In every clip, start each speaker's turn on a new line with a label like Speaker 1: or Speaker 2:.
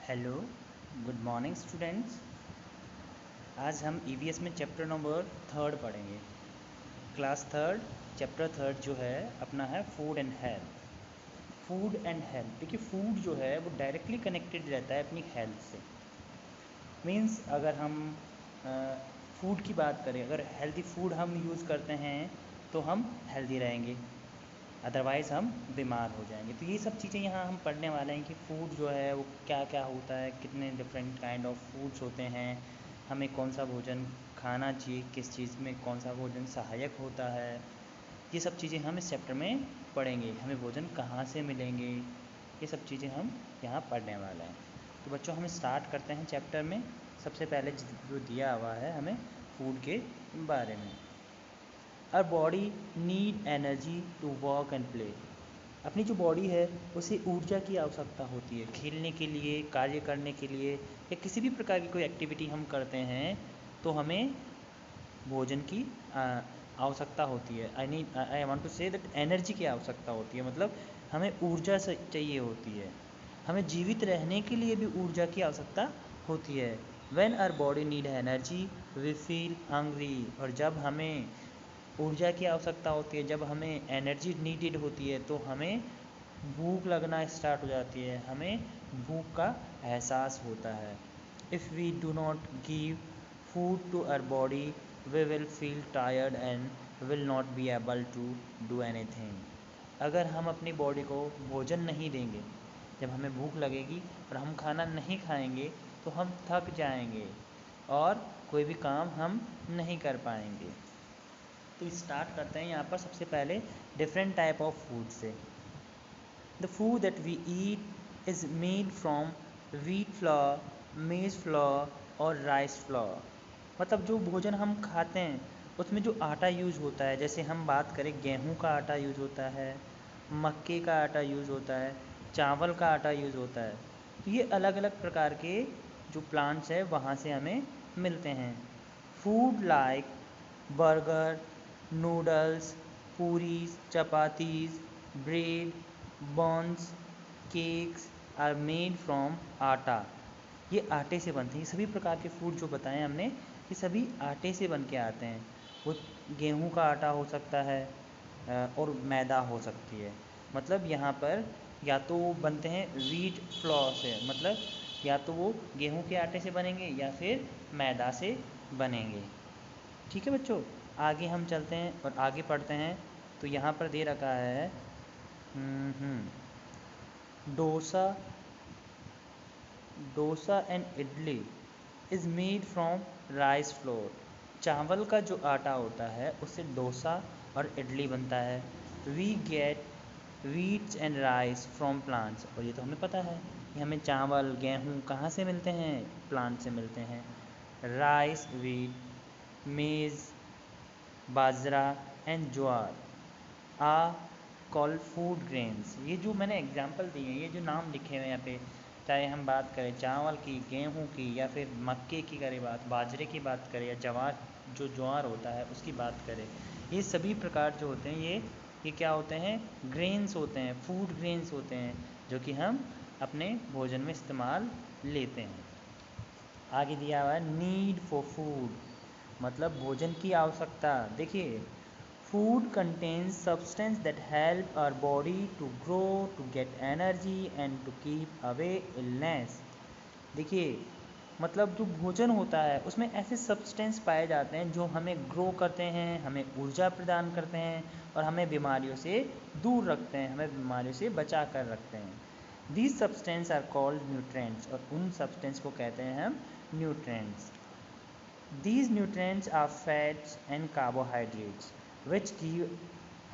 Speaker 1: Hello, good morning students. आज हम EVS में चैप्टर नंबर 3 पढ़ेंगे। क्लास थर्ड, चैप्टर थर्ड जो है अपना है food and health. Food and health, देखिए फूड जो है वो डायरेक्टली कनेक्टेड रहता है अपनी हेल्थ से। मीन्स अगर हम फूड की बात करें, अगर हेल्दी फूड हम यूज़ करते हैं तो हम हेल्दी रहेंगे, अदरवाइज़ हम बीमार हो जाएंगे। तो ये सब चीज़ें यहाँ हम पढ़ने वाले हैं कि फ़ूड जो है वो क्या क्या होता है, कितने डिफरेंट काइंड ऑफ फूड्स होते हैं, हमें कौन सा भोजन खाना चाहिए, किस चीज़ में कौन सा भोजन सहायक होता है। ये सब चीज़ें हम इस चैप्टर में पढ़ेंगे। हमें भोजन कहाँ से मिलेंगे, ये सब चीज़ें हम यहाँ पढ़ने वाले हैं। तो बच्चों हम स्टार्ट करते हैं चैप्टर में। सबसे पहले जो दिया हुआ है हमें फूड के बारे में। Our body need energy to work and play. अपनी जो बॉडी है उसे ऊर्जा की आवश्यकता होती है खेलने के लिए, कार्य करने के लिए, या किसी भी प्रकार की कोई एक्टिविटी हम करते हैं तो हमें भोजन की आवश्यकता होती है। I want to say that energy की आवश्यकता होती है, मतलब हमें ऊर्जा से चाहिए होती है। हमें जीवित रहने के लिए भी ऊर्जा की आवश्यकता होती है। When our body need energy we feel hungry. और जब हमें ऊर्जा की आवश्यकता होती है, जब हमें एनर्जी नीडेड होती है तो हमें भूख लगना स्टार्ट हो जाती है, हमें भूख का एहसास होता है। If we do not give food to our body we will feel tired and will not be able to do anything. अगर हम अपनी बॉडी को भोजन नहीं देंगे, जब हमें भूख लगेगी और हम खाना नहीं खाएंगे तो हम थक जाएंगे और कोई भी काम हम नहीं कर पाएंगे। तो स्टार्ट करते हैं यहाँ पर सबसे पहले डिफरेंट टाइप ऑफ फूड से। The food that we eat is made from wheat flour, maize flour और राइस फ्लोर। मतलब जो भोजन हम खाते हैं उसमें जो आटा यूज़ होता है, जैसे हम बात करें गेहूं का आटा यूज़ होता है, मक्के का आटा यूज़ होता है, चावल का आटा यूज़ होता है। तो ये अलग अलग प्रकार के जो प्लांट्स है वहाँ से हमें मिलते हैं। Food like burger, noodles, puris, chapatis, bread, buns, cakes are made from atta. ये आटे से बनते हैं। ये सभी प्रकार के फूड जो बताएं हमने, ये सभी आटे से बन के आते हैं। वो गेहूं का आटा हो सकता है और मैदा हो सकती है। मतलब यहाँ पर या तो वो बनते हैं व्हीट फ्लोर से, मतलब या तो वो गेहूं के आटे से बनेंगे या फिर मैदा से बनेंगे। ठीक है बच्चों, आगे हम चलते हैं और आगे पढ़ते हैं। तो यहाँ पर दे रखा है dosa. Dosa and idli is made from rice flour. चावल का जो आटा होता है उससे डोसा और इडली बनता है। We get wheats and rice from plants. और ये तो हमें पता है कि हमें चावल गेहूँ कहाँ से मिलते हैं, प्लांट से मिलते हैं। Rice, wheat, maize, bajra and jowar are call food grains. ये जो मैंने एग्जांपल दिए हैं, ये जो नाम लिखे हुए हैं यहाँ पे, चाहे हम बात करें चावल की, गेहूं की, या फिर मक्के की करें बात, बाजरे की बात करें, या जवार जो ज्वार होता है उसकी बात करें, ये सभी प्रकार जो होते हैं ये क्या होते हैं, ग्रेन्स होते हैं, फूड ग्रेन्स होते हैं, जो कि हम अपने भोजन में इस्तेमाल लेते हैं। आगे दिया हुआ है नीड फॉर फूड, मतलब भोजन की आवश्यकता। देखिए food contains substance that help our body to grow, to get energy and to keep away illness. देखिए मतलब जो भोजन होता है उसमें ऐसे सब्सटेंस पाए जाते हैं जो हमें ग्रो करते हैं, हमें ऊर्जा प्रदान करते हैं और हमें बीमारियों से दूर रखते हैं, हमें बीमारियों से बचा कर रखते हैं। These substance are called nutrients. और उन सब्सटेंस को कहते हैं हम nutrients. These nutrients are fats and carbohydrates which give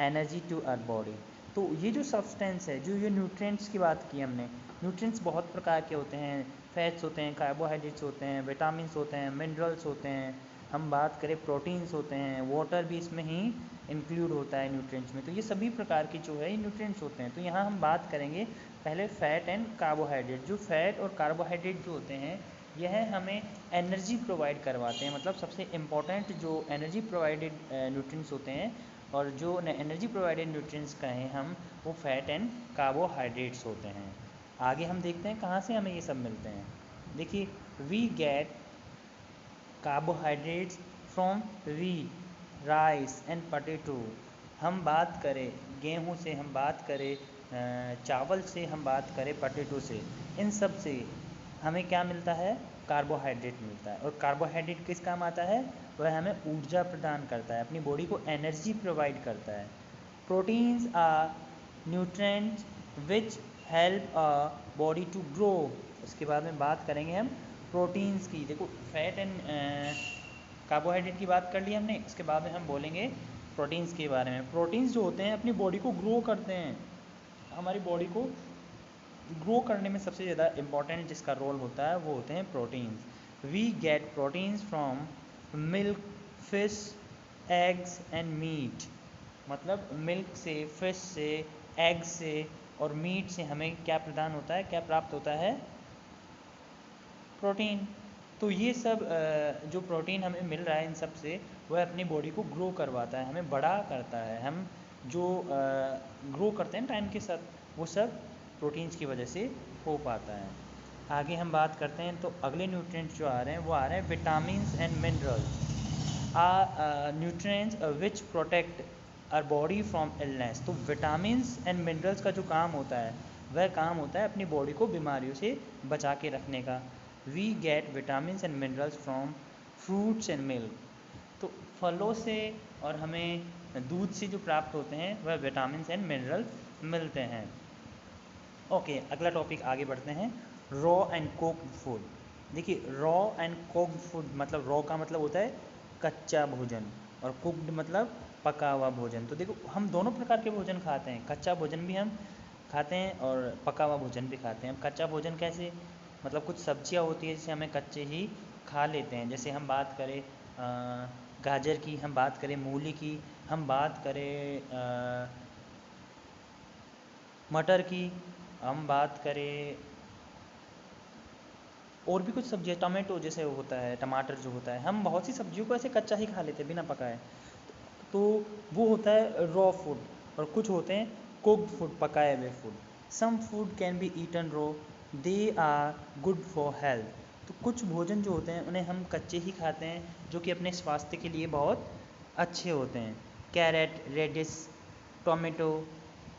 Speaker 1: energy to our body। तो ये जो सब्सटेंस है, जो ये न्यूट्रिएंट्स की बात की हमने, न्यूट्रिएंट्स बहुत प्रकार के होते हैं, फैट्स होते हैं, कार्बोहाइड्रेट्स होते हैं, विटामिन्स होते हैं, मिनरल्स होते हैं, हम बात करें प्रोटीन्स होते हैं, वाटर भी इसमें ही इंक्लूड होता है न्यूट्रिएंट्स में। तो ये सभी प्रकार की जो है ये न्यूट्रिएंट्स होते हैं। तो यहाँ हम बात करेंगे पहले फैट एंड कार्बोहाइड्रेट। जो फैट और कार्बोहाइड्रेट जो होते हैं यह हमें एनर्जी प्रोवाइड करवाते हैं। मतलब सबसे इम्पॉर्टेंट जो एनर्जी प्रोवाइडेड न्यूट्रिएंट्स होते हैं और जो एनर्जी प्रोवाइडेड न्यूट्रिएंट्स कहें हम, वो फैट एंड कार्बोहाइड्रेट्स होते हैं। आगे हम देखते हैं कहाँ से हमें ये सब मिलते हैं। देखिए, we get carbohydrates from wheat, rice and potato. हम बात करें गेहूँ से, हम बात करें चावल से, हम बात करें पोटैटो से, इन सब से हमें क्या मिलता है? कार्बोहाइड्रेट मिलता है। और कार्बोहाइड्रेट किस काम आता है? वह हमें ऊर्जा प्रदान करता है, अपनी बॉडी को एनर्जी प्रोवाइड करता है। Proteins are nutrients which help a body to grow. उसके बाद में बात करेंगे हम प्रोटीन्स की। देखो, फैट एंड कार्बोहाइड्रेट की बात कर ली हमने, इसके बाद में हम बोलेंगे प्रोटीन्स के बारे में। प्रोटीन्स जो होते हैं अपनी बॉडी को ग्रो करते हैं। हमारी बॉडी को ग्रो करने में सबसे ज़्यादा इम्पॉर्टेंट जिसका रोल होता है वो होते हैं proteins. We get proteins from milk, fish, eggs and meat. मतलब मिल्क से, फिश से, एग से और मीट से हमें क्या प्रदान होता है, क्या प्राप्त होता है? प्रोटीन। तो ये सब जो प्रोटीन हमें मिल रहा है इन सब से, वह अपनी बॉडी को ग्रो करवाता है, हमें बड़ा करता है। हम जो ग्रो करते हैं टाइम के साथ, वो सब प्रोटीन्स की वजह से हो पाता है। आगे हम बात करते हैं तो अगले न्यूट्रिएंट्स जो आ रहे हैं वो आ रहे हैं vitamins and minerals are nutrients which protect our body from illness. तो विटामिन्स एंड मिनरल्स का जो काम होता है वह काम होता है अपनी बॉडी को बीमारियों से बचा के रखने का। We get vitamins and minerals from fruits and milk. तो फलों से और हमें दूध से जो प्राप्त होते हैं वह विटामिन्स एंड मिनरल्स मिलते हैं। ओके, अगला टॉपिक आगे बढ़ते हैं, रॉ एंड कुक्ड फूड। देखिए, रॉ एंड कुक्ड फूड मतलब रॉ का मतलब होता है कच्चा भोजन और कुक्ड मतलब पका हुआ भोजन। तो देखो, हम दोनों प्रकार के भोजन खाते हैं, कच्चा भोजन भी हम खाते हैं और पका हुआ भोजन भी खाते हैं। कच्चा भोजन कैसे? मतलब कुछ सब्जियां होती है जिसे हमें कच्चे ही खा लेते हैं। जैसे हम बात करें गाजर की, हम बात करें मूली की, हम बात करें मटर की, हम बात करें और भी कुछ सब्जियाँ, टमाटो जैसे होता है, टमाटर जो होता है, हम बहुत सी सब्जियों को ऐसे कच्चा ही खा लेते हैं बिना पकाए। तो वो होता है रॉ फूड। और कुछ होते हैं कुक्ड फूड, पकाए हुए फूड। Some food can be eaten raw, they are good for health. तो कुछ भोजन जो होते हैं उन्हें हम कच्चे ही खाते हैं, जो कि अपने स्वास्थ्य के लिए बहुत अच्छे होते हैं। Carrot, radish, tomato,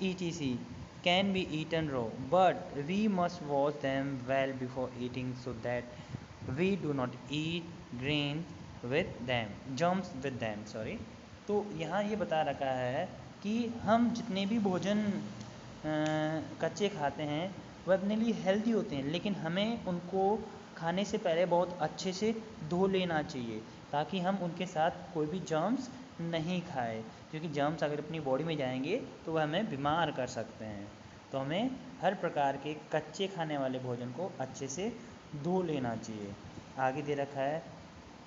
Speaker 1: etc can be eaten raw, but we must wash them well before eating so that we do not eat grains with them, germs with them, sorry। तो यहाँ ये बता रखा है कि हम जितने भी भोजन कच्चे खाते हैं वह अपने लिए हेल्दी होते हैं, लेकिन हमें उनको खाने से पहले बहुत अच्छे से धो लेना चाहिए ताकि हम उनके साथ कोई भी जर्म्स नहीं खाए, क्योंकि जर्म्स अगर अपनी बॉडी में जाएंगे तो वह हमें बीमार कर सकते हैं। तो हमें हर प्रकार के कच्चे खाने वाले भोजन को अच्छे से धो लेना चाहिए। आगे दे रखा है,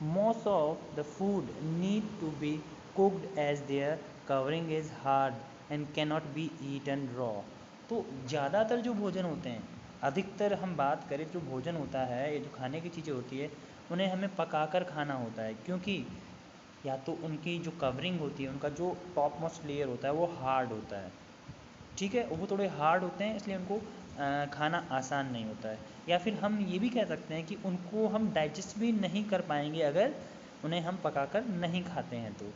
Speaker 1: most of the food need to be cooked as their covering is hard and cannot be eaten raw. तो ज़्यादातर जो भोजन होते हैं, अधिकतर हम बात करें जो भोजन होता है, ये जो खाने की चीज़ें होती है, उन्हें हमें पकाकर खाना होता है, क्योंकि या तो उनकी जो कवरिंग होती है, उनका जो टॉप मोस्ट लेयर होता है वो हार्ड होता है, ठीक है, वो थोड़े हार्ड होते हैं, इसलिए उनको खाना आसान नहीं होता है। या फिर हम ये भी कह सकते हैं कि उनको हम डाइजेस्ट भी नहीं कर पाएंगे अगर उन्हें हम पकाकर नहीं खाते हैं तो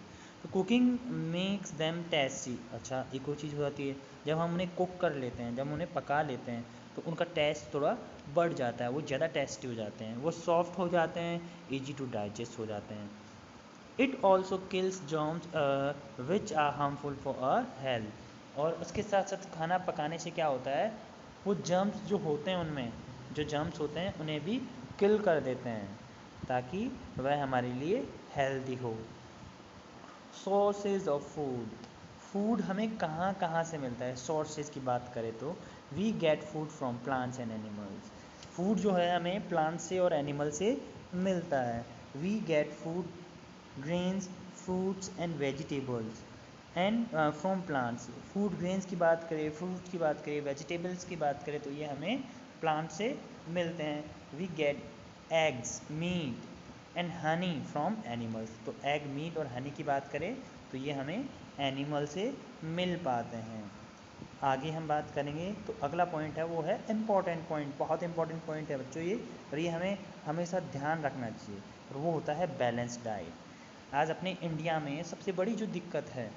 Speaker 1: कुकिंग मेक्स देम टेस्टी। अच्छा, एक और चीज़ हो जाती है, जब हम उन्हें कुक कर लेते हैं, जब हम उन्हें पका लेते हैं तो उनका टेस्ट थोड़ा बढ़ जाता है, वो ज़्यादा टेस्टी हो जाते हैं, वो सॉफ्ट हो जाते हैं, ईजी टू डाइजेस्ट हो जाते हैं। It also kills germs which are harmful for our health. और उसके साथ साथ खाना पकाने से क्या होता है, वो जर्म्स जो होते हैं, उनमें जो जर्म्स होते हैं उन्हें भी किल कर देते हैं ताकि वह हमारे लिए हेल्दी हो। सोर्सेज ऑफ फूड, फूड हमें कहाँ कहाँ से मिलता है? सोर्सेज की बात करें तो we get food from plants and animals. Food जो है हमें प्लांट से और एनिमल से मिलता है। We get food grains, fruits and vegetables and from plants. Food grains की बात करें, फ्रूट्स की बात करें, वेजिटेबल्स की बात करें तो ये हमें प्लांट से मिलते हैं। We get eggs, meat and honey from animals. तो एग, मीट और हनी की बात करें तो ये हमें एनिमल से मिल पाते हैं। आगे हम बात करेंगे तो अगला पॉइंट है वो है इम्पॉर्टेंट पॉइंट, बहुत इंपॉर्टेंट पॉइंट है बच्चों ये, और ये हमें हमेशा ध्यान रखना चाहिए, और वो होता है बैलेंस डाइट। आज अपने इंडिया में सबसे बड़ी जो दिक्कत है,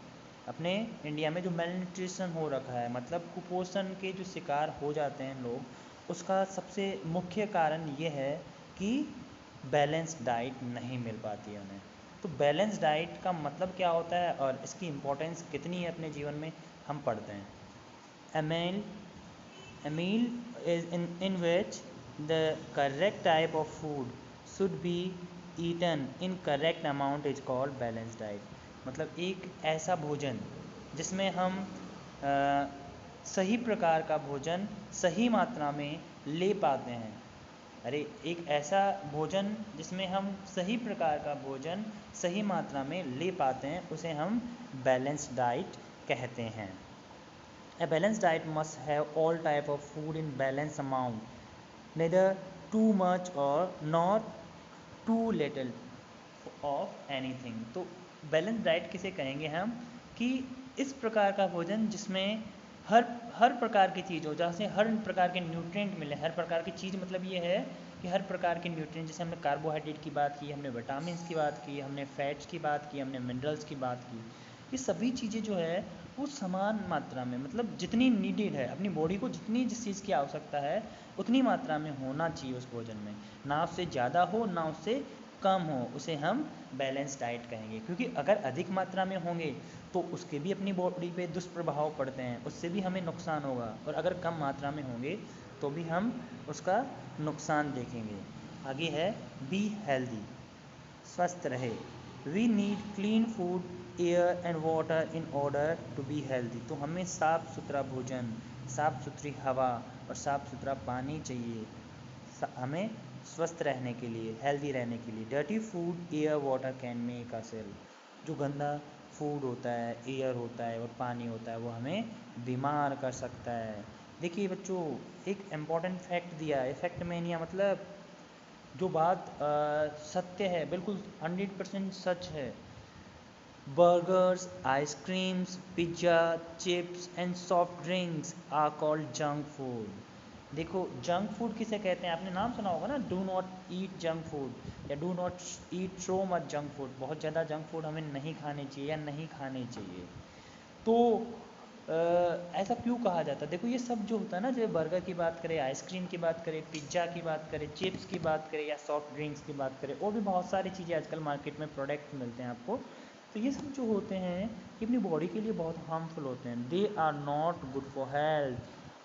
Speaker 1: अपने इंडिया में जो मेलन्यूट्रिशन हो रखा है, मतलब कुपोषण के जो शिकार हो जाते हैं लोग, उसका सबसे मुख्य कारण ये है कि बैलेंस डाइट नहीं मिल पाती है उन्हें। तो बैलेंस डाइट का मतलब क्या होता है और इसकी इम्पोर्टेंस कितनी है अपने जीवन में, हम पढ़ते हैं। A meal is in which the correct type of food should be eaten in correct amount is called balanced diet। मतलब एक ऐसा भोजन जिसमें हम सही प्रकार का भोजन सही मात्रा में ले पाते हैं। अरे एक ऐसा भोजन जिसमें हम सही प्रकार का भोजन सही मात्रा में ले पाते हैं, उसे हम बैलेंस्ड डाइट कहते हैं। A balanced diet must have all type of food in balanced amount, neither too much or not too little of anything। तो बैलेंस डाइट किसे कहेंगे हम, कि इस प्रकार का भोजन जिसमें हर प्रकार की चीज़ हो, जहाँ से हर प्रकार के न्यूट्रिएंट मिले। हर प्रकार की चीज़ मतलब ये है कि हर प्रकार के न्यूट्रिएंट, जैसे हमने कार्बोहाइड्रेट की बात की, हमने विटामिन की बात की, हमने फैट्स की बात की, हमने मिनरल्स की बात की, ये सभी चीज़ें जो है वो समान मात्रा में, मतलब जितनी नीडेड है अपनी बॉडी को, जितनी जिस चीज़ की आवश्यकता है उतनी मात्रा में होना चाहिए उस भोजन में, ना उससे ज़्यादा हो ना उससे कम हो, उसे हम बैलेंस डाइट कहेंगे। क्योंकि अगर अधिक मात्रा में होंगे तो उसके भी अपनी बॉडी पे दुष्प्रभाव पड़ते हैं, उससे भी हमें नुकसान होगा, और अगर कम मात्रा में होंगे तो भी हम उसका नुकसान देखेंगे। आगे है बी हेल्दी, स्वस्थ रहे। We need clean food, air and water in order to be healthy. तो हमें साफ़ सुथरा भोजन, साफ़ सुथरी हवा और साफ़ सुथरा पानी चाहिए हमें स्वस्थ रहने के लिए, हेल्दी रहने के लिए। Dirty food, air, water can make us ill. जो गंदा फूड होता है, एयर होता है और पानी होता है, वो हमें बीमार कर सकता है। देखिए बच्चों, एक इम्पॉर्टेंट फैक्ट दिया है, फैक्ट मेनिया मतलब जो बात सत्य है, बिल्कुल 100% सच है। Burgers, ice creams, pizza, chips and soft drinks are called junk food. देखो जंक फूड किसे कहते हैं, आपने नाम सुना होगा ना, do not eat junk food या do not eat so much junk food. बहुत ज़्यादा जंक फूड हमें नहीं खाने चाहिए या नहीं खाने चाहिए। तो ऐसा क्यों कहा जाता है? देखो ये सब जो होता है ना, जो बर्गर की बात करें, आइसक्रीम की बात करें, पिज्ज़ा की बात करें, चिप्स की बात करें या सॉफ्ट ड्रिंक्स की बात करें, और भी बहुत सारी चीज़ें आजकल मार्केट में प्रोडक्ट मिलते हैं आपको। तो ये सब जो होते हैं ये अपनी बॉडी के लिए बहुत हार्मफुल होते हैं। They are not good for health,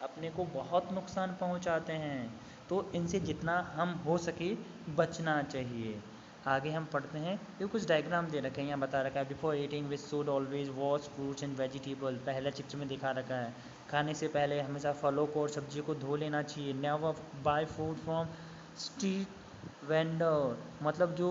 Speaker 1: अपने को बहुत नुकसान पहुंचाते हैं। तो इनसे जितना हम हो सके बचना चाहिए। आगे हम पढ़ते हैं, ये कुछ डायग्राम दे रखे हैं, यहाँ बता रखा है before eating which should always wash fruits and vegetable. पहले चित्र में दिखा रखा है खाने से पहले हमेशा फलों को और सब्जी को धो लेना चाहिए। Never buy food from street vendor, मतलब जो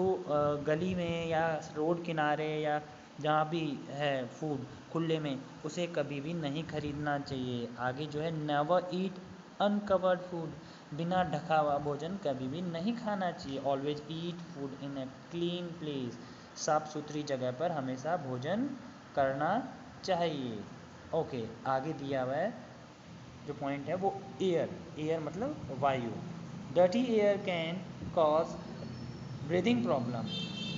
Speaker 1: गली में या रोड किनारे या जहाँ भी है फूड खुले में, उसे कभी भी नहीं खरीदना चाहिए। आगे जो है नेवर ईट अनकवर्ड फूड, बिना ढका हुआ भोजन कभी भी नहीं खाना चाहिए। Always eat food in a clean place, साफ सुथरी जगह पर हमेशा भोजन करना चाहिए। ओके, आगे दिया हुआ है जो पॉइंट है वो एयर। एयर मतलब वायु। Dirty air can cause breathing problem.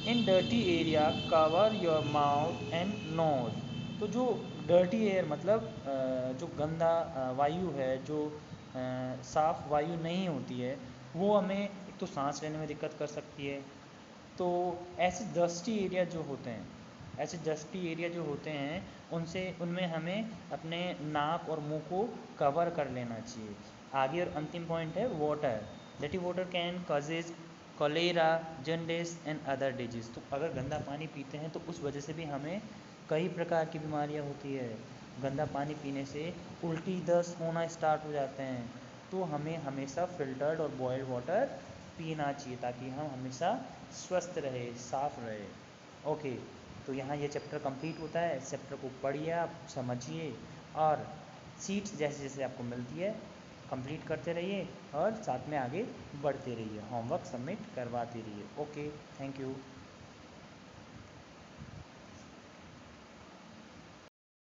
Speaker 1: In dirty area cover your mouth and nose. तो जो डर्टी एयर मतलब जो गंदा वायु है, जो साफ़ वायु नहीं होती है, वो हमें एक तो सांस लेने में दिक्कत कर सकती है। तो ऐसे डस्टी एरिया जो होते हैं, ऐसे डस्टी एरिया जो होते हैं उनसे उनमें हमें अपने नाक और मुंह को कवर कर लेना चाहिए। आगे और अंतिम पॉइंट है water. Dirty water can causes cholera, jaundice and other disease. तो अगर गंदा पानी पीते हैं तो उस वजह से भी हमें कई प्रकार की बीमारियां होती है। गंदा पानी पीने से उल्टी दस्त होना स्टार्ट हो जाते हैं। तो हमें हमेशा फ़िल्टर्ड और बॉयल्ड वाटर पीना चाहिए ताकि हम हमेशा स्वस्थ रहे, साफ़ रहे। ओके, तो यहाँ ये चैप्टर कंप्लीट होता है। इस चैप्टर को पढ़िए, आप समझिए, और सीट्स जैसे जैसे आपको मिलती है कंप्लीट करते रहिए और साथ में आगे बढ़ते रहिए, होमवर्क सबमिट करवाते रहिए। Okay, thank you.